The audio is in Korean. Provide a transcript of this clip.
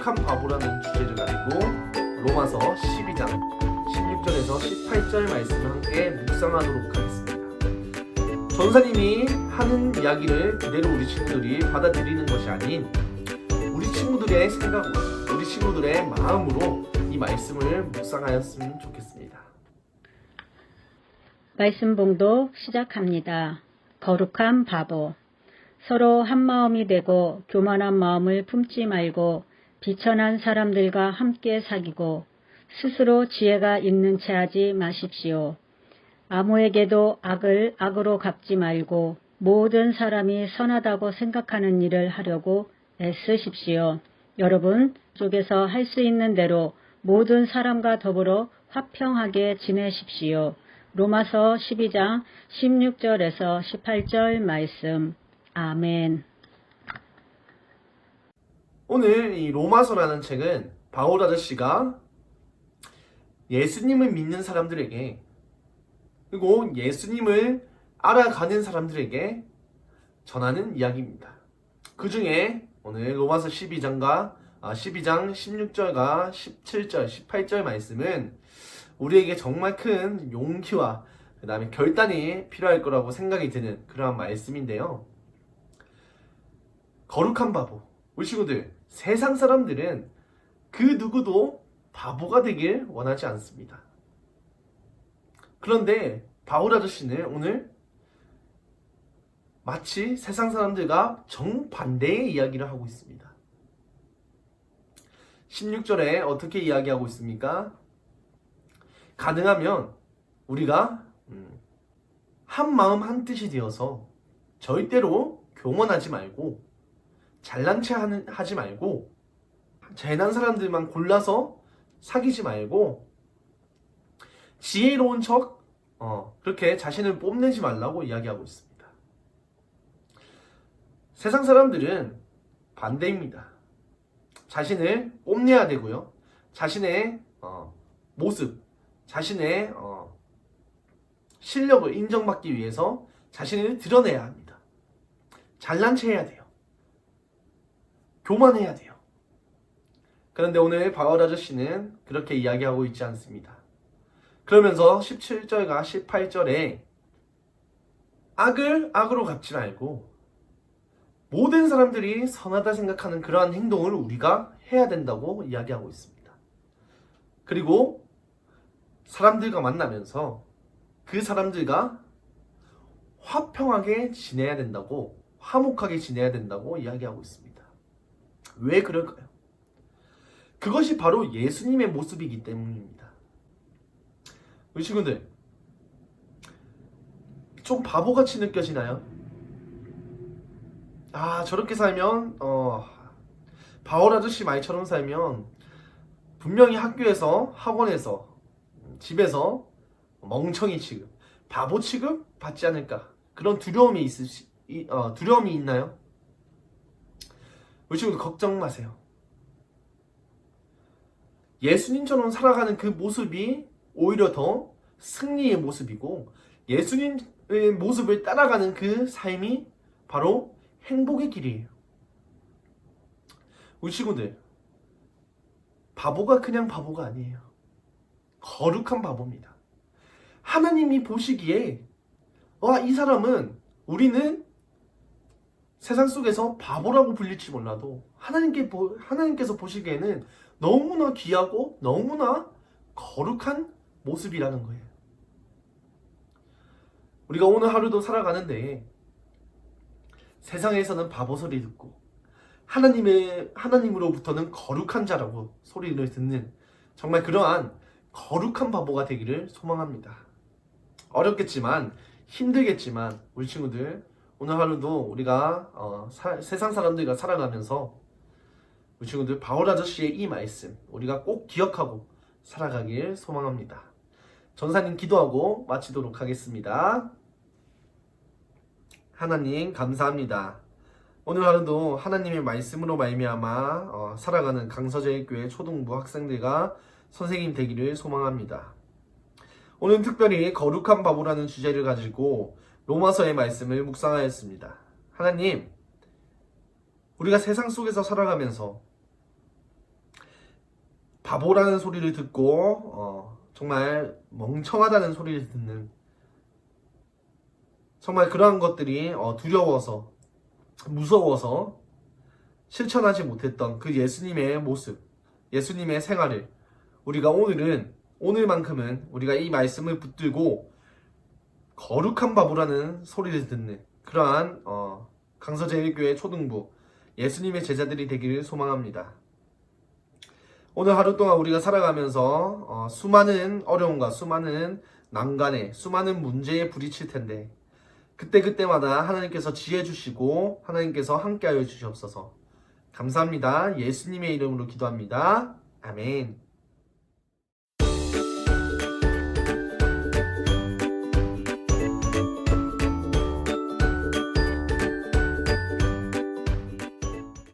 거룩한 바보라는 주제를 가지고 로마서 12장 16절에서 18절 말씀을 함께 묵상하도록 하겠습니다. 전사님이 하는 이야기를 그대로 우리 친구들이 받아들이는 것이 아닌 우리 친구들의 생각으로, 우리 친구들의 마음으로 이 말씀을 묵상하였으면 좋겠습니다. 말씀 봉독 시작합니다. 거룩한 바보. 서로 한마음이 되고 교만한 마음을 품지 말고 비천한 사람들과 함께 사귀고 스스로 지혜가 있는 채 하지 마십시오. 아무에게도 악을 악으로 갚지 말고 모든 사람이 선하다고 생각하는 일을 하려고 애쓰십시오. 여러분 쪽에서 할 수 있는 대로 모든 사람과 더불어 화평하게 지내십시오. 로마서 12장 16절에서 18절 말씀. 아멘. 오늘 이 로마서라는 책은 바울 아저씨가 예수님을 믿는 사람들에게, 그리고 예수님을 알아가는 사람들에게 전하는 이야기입니다. 그 중에 오늘 로마서 12장 16절과 17절, 18절 말씀은 우리에게 정말 큰 용기와 그 다음에 결단이 필요할 거라고 생각이 드는 그러한 말씀인데요. 거룩한 바보. 우리 친구들, 세상 사람들은 그 누구도 바보가 되길 원하지 않습니다. 그런데 바울 아저씨는 오늘 마치 세상 사람들과 정반대의 이야기를 하고 있습니다. 16절에 어떻게 이야기하고 있습니까? 가능하면 우리가 한 마음 한 뜻이 되어서 절대로 교만하지 말고 잘난 체 하지 말고 잘난 사람들만 골라서 사귀지 말고 지혜로운 척 그렇게 자신을 뽐내지 말라고 이야기하고 있습니다. 세상 사람들은 반대입니다. 자신을 뽐내야 되고요. 자신의 모습, 자신의 실력을 인정받기 위해서 자신을 드러내야 합니다. 잘난 체 해야 돼요. 교만해야 돼요. 그런데 오늘 바울 아저씨는 그렇게 이야기하고 있지 않습니다. 그러면서 17절과 18절에 악을 악으로 갚지 말고 모든 사람들이 선하다 생각하는 그러한 행동을 우리가 해야 된다고 이야기하고 있습니다. 그리고 사람들과 만나면서 그 사람들과 화평하게 지내야 된다고, 화목하게 지내야 된다고 이야기하고 있습니다. 왜 그럴까요? 그것이 바로 예수님의 모습이기 때문입니다. 우리 친구들, 좀 바보같이 느껴지나요? 저렇게 살면 바울 아저씨 말처럼 살면 분명히 학교에서, 학원에서, 집에서 멍청이 취급, 바보 취급 받지 않을까, 그런 두려움이 두려움이 있나요? 우리 친구들 걱정 마세요. 예수님처럼 살아가는 그 모습이 오히려 더 승리의 모습이고, 예수님의 모습을 따라가는 그 삶이 바로 행복의 길이에요. 우리 친구들, 바보가 그냥 바보가 아니에요. 거룩한 바보입니다. 하나님이 보시기에 이 사람은, 우리는 세상 속에서 바보라고 불릴지 몰라도 하나님께서 보시기에는 너무나 귀하고 너무나 거룩한 모습이라는 거예요. 우리가 오늘 하루도 살아가는데 세상에서는 바보 소리 듣고 하나님으로부터는 거룩한 자라고 소리를 듣는 정말 그러한 거룩한 바보가 되기를 소망합니다. 어렵겠지만, 힘들겠지만 우리 친구들, 오늘 하루도 우리가 세상 사람들과 살아가면서 우리 친구들 바울 아저씨의 이 말씀 우리가 꼭 기억하고 살아가길 소망합니다. 전사님 기도하고 마치도록 하겠습니다. 하나님 감사합니다. 오늘 하루도 하나님의 말씀으로 말미암아 살아가는 강서제일교회 초등부 학생들과 선생님 되기를 소망합니다. 오늘 특별히 거룩한 바보라는 주제를 가지고 로마서의 말씀을 묵상하였습니다. 하나님, 우리가 세상 속에서 살아가면서 바보라는 소리를 듣고 정말 멍청하다는 소리를 듣는 정말 그러한 것들이 두려워서 무서워서 실천하지 못했던 그 예수님의 모습, 예수님의 생활을 우리가 오늘만큼은 우리가 이 말씀을 붙들고 거룩한 바보라는 소리를 듣는 그러한 강서제일교회 초등부 예수님의 제자들이 되기를 소망합니다. 오늘 하루 동안 우리가 살아가면서 수많은 어려움과 수많은 난간에 수많은 문제에 부딪힐 텐데 그때마다 하나님께서 지혜 주시고 하나님께서 함께하여 주시옵소서. 감사합니다. 예수님의 이름으로 기도합니다. 아멘.